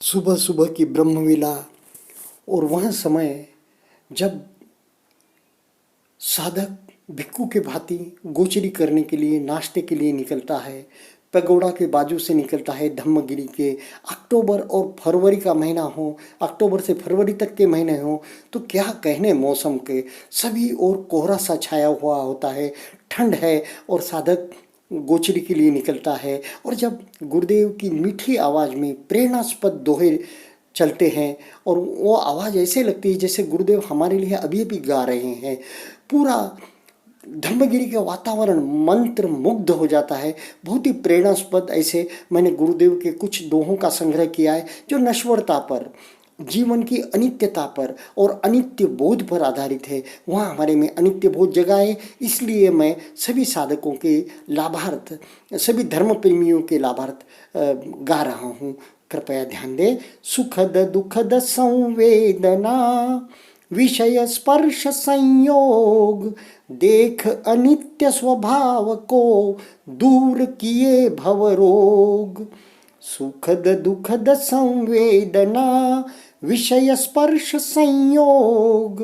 सुबह सुबह की ब्रह्मवेला और वह समय जब साधक भिक्खू के भांति गोचरी करने के लिए नाश्ते के लिए निकलता है, पैगोडा के बाजू से निकलता है धम्मगिरी के। अक्टूबर और फरवरी का महीना हो, अक्टूबर से फरवरी तक के महीने हो तो क्या कहने मौसम के, सभी ओर कोहरा सा छाया हुआ होता है, ठंड है और साधक गोचरी के लिए निकलता है। और जब गुरुदेव की मीठी आवाज़ में प्रेरणास्पद दोहे चलते हैं और वो आवाज़ ऐसे लगती है जैसे गुरुदेव हमारे लिए अभी अभी गा रहे हैं, पूरा धम्मगिरी का वातावरण मंत्र मुग्ध हो जाता है। बहुत ही प्रेरणास्पद ऐसे मैंने गुरुदेव के कुछ दोहों का संग्रह किया है जो नश्वरता पर, जीवन की अनित्यता पर और अनित्य बोध पर आधारित है। वहाँ हमारे में अनित्य बोध जगाए, इसलिए मैं सभी साधकों के लाभार्थ, सभी धर्म प्रेमियों के लाभार्थ गा रहा हूँ। कृपया ध्यान दें। सुखद दुखद संवेदना विषय स्पर्श संयोग, देख अनित्य स्वभाव को दूर किए भवरोग। सुखद दुखद संवेदना विषय स्पर्श संयोग,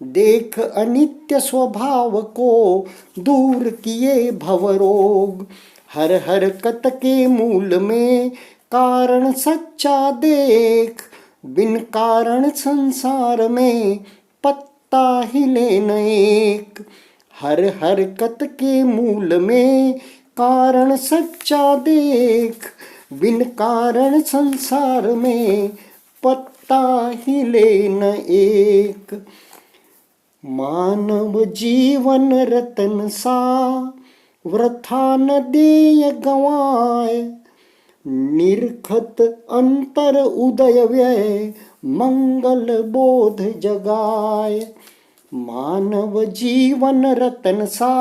देख अनित्य स्वभाव को दूर किए भवरोग। हर हरकत के मूल में कारण सच्चा देख, बिन कारण संसार में पत्ता हिले न एक। हर हरकत के मूल में कारण सच्चा देख, बिन कारण संसार में पत्ता हिले न एक। मानव जीवन रतन सा वृथा न देय गवाए, निरखत अंतर उदय व्यय मंगल बोध जगाए। मानव जीवन रतन सा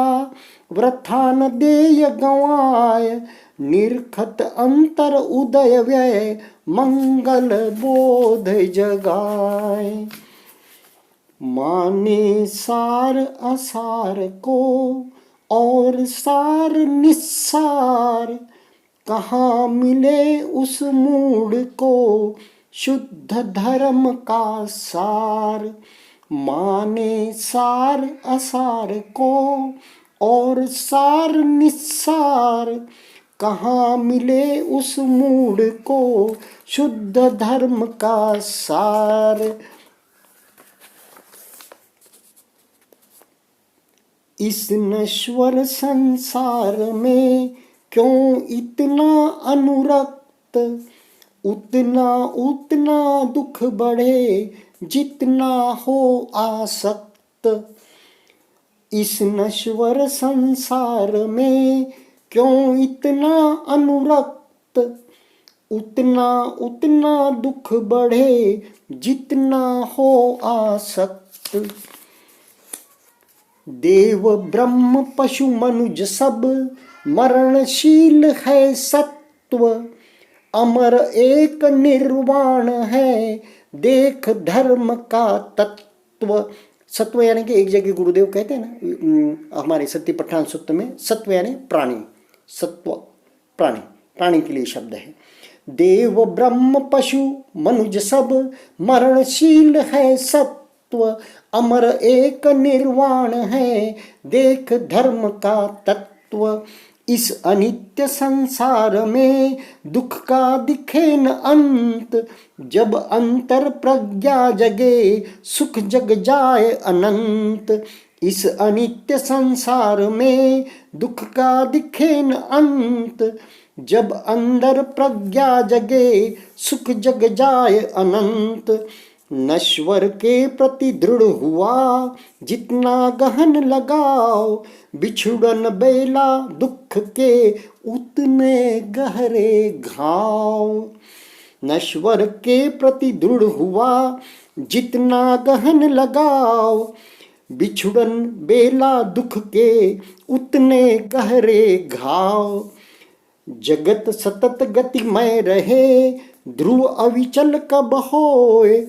वृथा न देय गवाए, निरखत अंतर उदय व्यय मंगल बोध जगाए। माने सार असार को और सार निस्सार, कहाँ मिले उस मूढ़ को शुद्ध धर्म का सार। माने सार असार को और सार निस्सार, कहाँ मिले उस मूढ़ को शुद्ध धर्म का सार। इस नश्वर संसार में क्यों इतना अनुरक्त, उतना उतना दुख बढ़े जितना हो आसक्त। इस नश्वर संसार में क्यों इतना अनुरक्त, उतना उतना दुख बढ़े जितना हो आसक्त। देव ब्रह्म पशु मनुज सब मरणशील है सत्व, अमर एक निर्वाण है देख धर्म का तत्व। सत्व यानी कि एक जगह गुरुदेव कहते हैं ना हमारे सत्यपठान सूत्र में, सत्व यानी प्राणी, सत्व प्राणी, प्राणी के लिए शब्द है। देव ब्रह्म पशु मनुज सब मरणशील है सत्व, अमर एक निर्वाण है देख धर्म का तत्व। इस अनित्य संसार में दुख का दिखे न अंत, जब अंतर प्रज्ञा जगे सुख जग जाए अनंत। इस अनित्य संसार में दुख का दिखे न अंत, जब अंदर प्रज्ञा जगे सुख जग जाए अनंत। नश्वर के प्रति दृढ़ हुआ जितना गहन लगाओ, बिछुड़न बेला दुख के उतने गहरे घाव। नश्वर के प्रति दृढ़ हुआ जितना गहन लगाओ, बिछुड़न बेला दुख के उतने गहरे घाव। जगत सतत गतिमय रहे ध्रुव अविचल कब होए,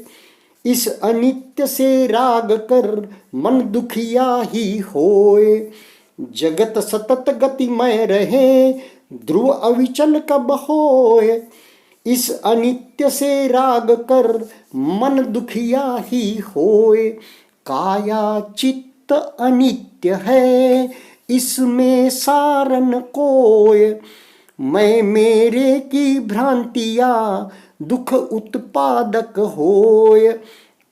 इस अनित्य से राग कर मन दुखिया ही होए। जगत सतत गतिमय रहे ध्रुव अविचल कब होए, इस अनित्य से राग कर मन दुखिया ही होए। काया चित्त अनित्य है, इसमें सार न कोय। मैं मेरे की भ्रांतियाँ दुख उत्पादक होय।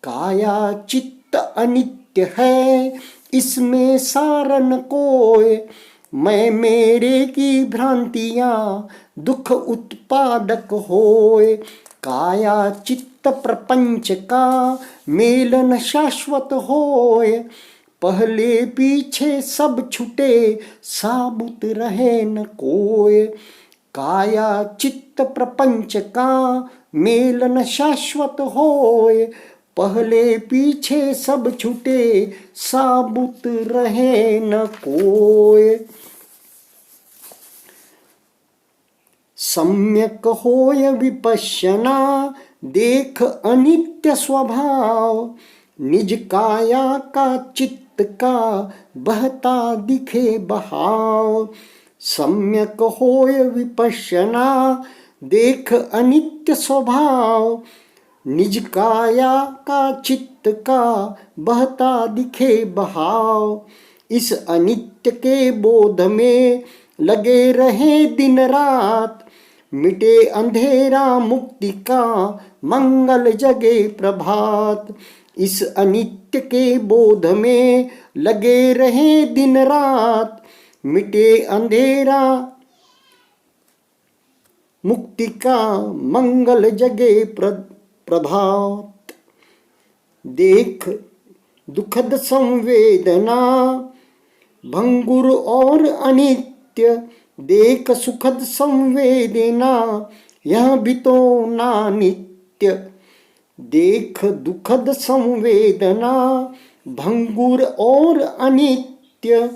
काया चित्त अनित्य है, इसमें सार न कोय। मैं मेरे की भ्रांतियाँ दुख उत्पादक होय। काया चित्त प्रपंच का मेलन शाश्वत होय। पहले पीछे सब छूटे, साबुत रहे न कोय। काया चित्त प्रपंच का मेलन शाश्वत होय। पहले पीछे सब छूटे, साबुत रहे न कोय। सम्यक होय विपश्यना, देख अनित्य स्वभाव। निज काया का चित्त का बहता दिखे बहाव। सम्यक होय विपश्यना, देख अनित्य स्वभाव। निज काया का चित्त का बहता दिखे बहाव। इस अनित्य के बोध में लगे रहे दिन रात। मिटे अंधेरा मुक्ति का, मंगल जगे प्रभात। इस अनित्य के बोध में लगे रहे दिन रात। मिटे अंधेरा मुक्ति का, मंगल जगे प्रभात। देख दुखद संवेदना भंगुर और अनित्य। देख सुखद संवेदना, यह भी तो ना नित्य। देख दुखद संवेदना भंगुर और अनित्य।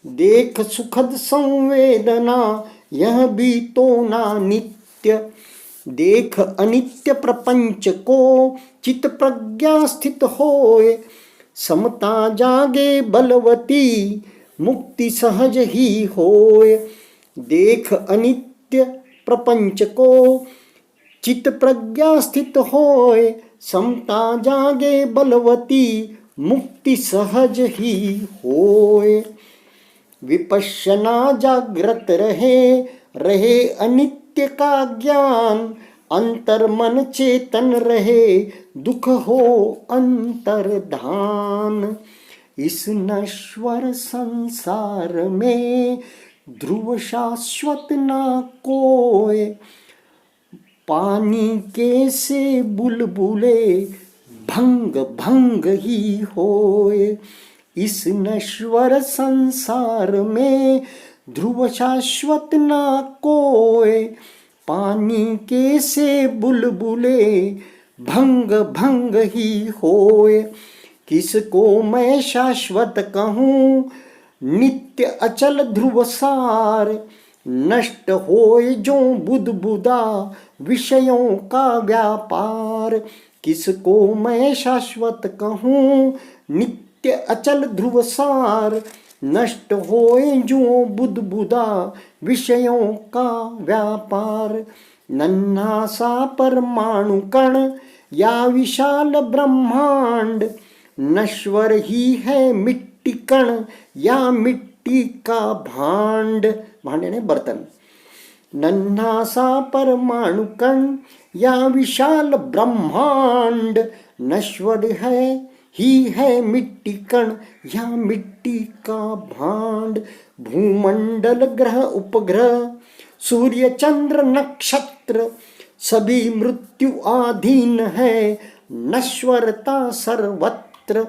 देख सुखद संवेदना, यह भी तो ना नित्य। देख अनित्य प्रपंच को, चित प्रज्ञा स्थित होए। समता जागे बलवती, मुक्ति सहज ही होए। देख अनित्य प्रपंच को, चित प्रज्ञा स्थित होए। समता जागे बलवती, मुक्ति सहज ही होए। विपश्यना जागृत रहे, रहे अनित्य का ज्ञान। अंतर मन चेतन रहे, दुख हो अंतर्धान। इस नश्वर संसार में ध्रुव शाश्वत ना कोय। पानी के से बुलबुले भंग भंग ही होए। इस नश्वर संसार में ध्रुव शाश्वत ना कोय। पानी के से बुलबुले भंग भंग ही होए। किसको मैं शाश्वत कहूँ, नित्य अचल ध्रुव सार। नष्ट होए जो बुदबुदा, विषयों का व्यापार। किसको मैं शाश्वत कहूँ, नित्य अचल ध्रुव सार। नष्ट होए जो बुदबुदा, विषयों का व्यापार। नन्हा सा परमाणु कण या विशाल ब्रह्मांड, नश्वर ही है मिट्टी कण या मिट्टी का भांड। भांड यानी बर्तन। नन्हा सा परमाणु कण या विशाल ब्रह्मांड, नश्वर है ही है मिट्टी कण या मिट्टी का भांड। भूमंडल ग्रह उपग्रह, सूर्य चंद्र नक्षत्र, सभी मृत्यु अधीन है, नश्वरता सर्वत्र।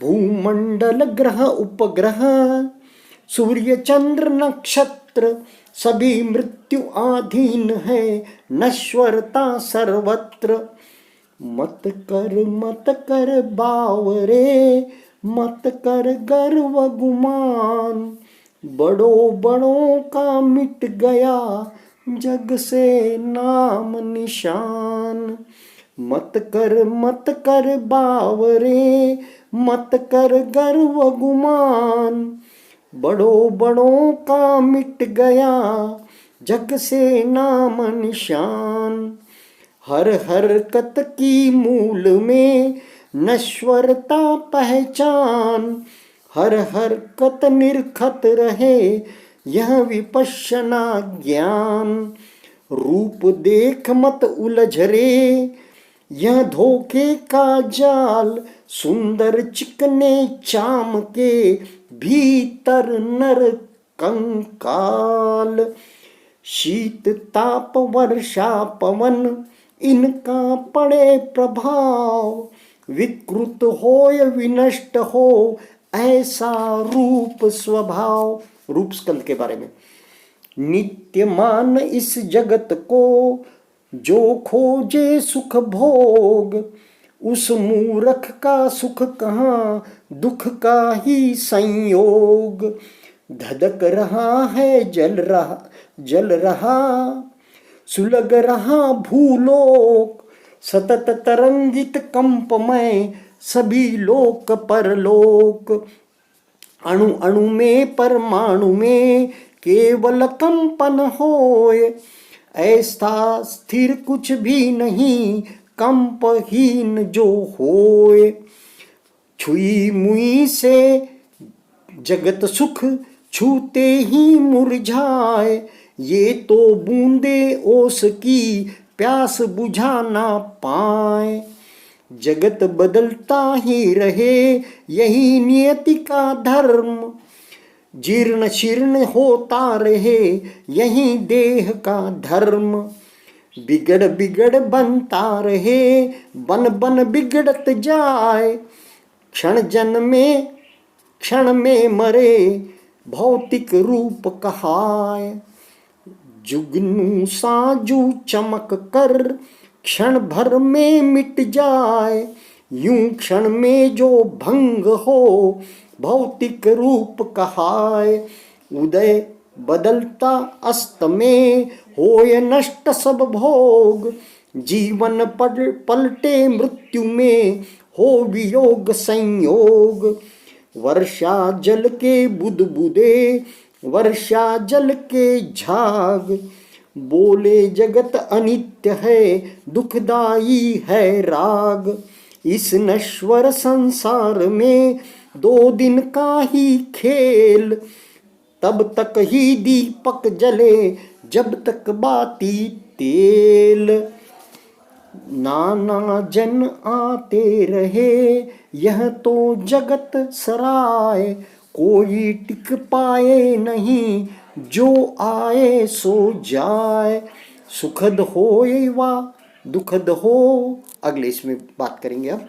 भूमंडल ग्रह उपग्रह, सूर्य चंद्र नक्षत्र, सभी मृत्यु अधीन है, नश्वरता सर्वत्र। मत कर बावरे, मत कर गर्व गुमान। बड़ों बड़ों का मिट गया, जग से नाम निशान। मत कर बावरे, मत कर गर्व गुमान। बड़ों बड़ों का मिट गया, जग से नाम निशान। हर हरकत की मूल में नश्वरता पहचान। हर हरकत निरखत रहे यह विपश्यना ज्ञान। रूप देख मत उलझ रे यह धोखे का जाल। सुंदर चिकने चाम के भीतर नर कंकाल। शीत ताप वर्षा पवन इनका पड़े प्रभाव। विकृत होय विनष्ट हो ऐसा रूप स्वभाव। रूप स्कंद के बारे में। नित्यमान इस जगत को जो खोजे सुख भोग। उस मूर्ख का सुख कहाँ दुख का ही संयोग। धधक रहा है जल रहा सुलग रहा भूलोक। सतत तरंगित कंपमय सभी लोक परलोक। अणु अणु में परमाणु में केवल कंपन होए। ऐसा स्थिर कुछ भी नहीं कंपहीन जो होए। छुई मुई से जगत सुख छूते ही मुरझाए। ये तो बूंदे ओस की प्यास बुझा ना पाए। जगत बदलता ही रहे यही नियति का धर्म। जीर्ण शीर्ण होता रहे यही देह का धर्म। बिगड़ बिगड़ बनता रहे बन बन बिगड़त जाए। क्षण में मरे भौतिक रूप कहाय। जुगनू साजू चमक कर क्षण भर में मिट जाए। यूं क्षण में जो भंग हो भौतिक रूप कहाय। उदय बदलता अस्त में होय नष्ट सब भोग। जीवन पलटे मृत्यु में हो वियोग संयोग। वर्षा जल के बुदबुदे वर्षा जल के झाग। बोले जगत अनित्य है दुखदाई है राग। इस नश्वर संसार में 2 दिन का ही खेल। तब तक ही दीपक जले जब तक बाती तेल। नाना जन आते रहे यह तो जगत सराय। कोई टिक पाए नहीं जो आए सो जाए। सुखद हो वा दुखद हो। अगले इसमें बात करेंगे अब।